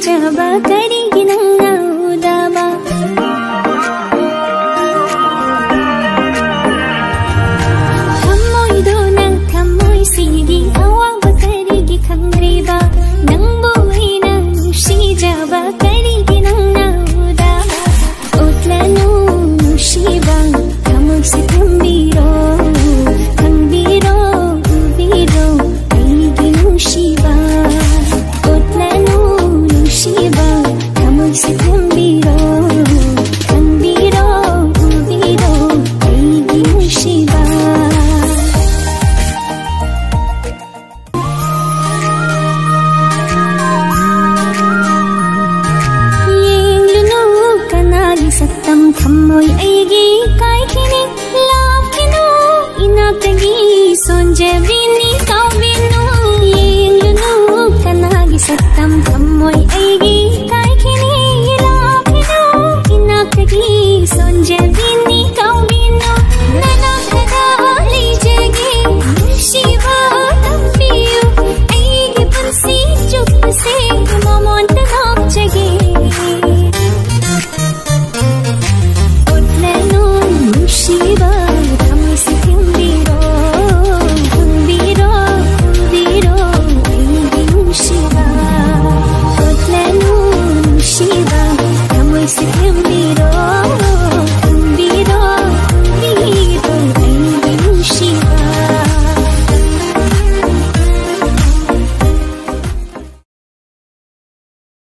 ನುಂಶಿಜಬ ಕರಿಗೆ ನಂಗ ಉದಬ ಥಮ್ಮೊಯ್ದು ನಂಗ್ ಥಮ್ಮೊಯ್ಸಿಗಿ ಅವಾಬ ಕರಿಗೆ ಖಂಗ್ರಿಬ ನಂಬು ಐನ ನುಂಶಿಜಬ ಕರಿಗೆ ನಂಗ ಉದಬ ಒತ್ಲನು ನುಂಶಿಬ ಥಮ್ಮೊಯ್ಸಿ ಥಂಬಿರೋ ಥಂಬಿರೋ ಉಬಿರೋ ಐಗಿ ನುಂಶಿಬ ಒತ್ಲನು ನುಂಶಿಬ ಥಮ್ಮೊಯ್ಸಿ ಥಂಬಿರೋ ಥಂಬಿರೋ ಉಬಿರೋ ಐಗಿ ನುಂಶಿಬ ಸತ್ತಂ ಥಮ್ಮೊಯ್ ಐಗಿ ಕಾಯ್ಕಿನಿ ಲಾಕಿನು ಇನಾತಗಿ ಸೊಂಜವಿನಿ ಕವಿನು ಏಂಗುನು ಕನಾಗಿ ಸತ್ತಂ ಥಮ್ಮೊಯ್ ಐಗಿ ಕಾಯ್ಕಿನಿ ಲಾಕಿನು ಇನಾತಗಿ ಸೊಂಜವಿನಿ ಕವಿನು ನನಕದ ಲಿಜೆಗೆ ಶಿವ ತಂಬಿಯು ಐಗಿ ಪುರ್ಸಿ ಚುಪ್ಪಸೆ ಮಮೊಂತ ನಾಪ್ಚಗೆ ಶಿವ ಥಮ್ಮೊಯ್ಸಿ ಥಂಬಿರೋ ಥಂಬಿರೋ ಥಂಬಿರೋ ಐಗಿ ನುಂಶಿಬ ಒತ್ಲನು ಶಿವ ಥಮ್ಮೊಯ್ಸಿ ಥಂಬಿರೋ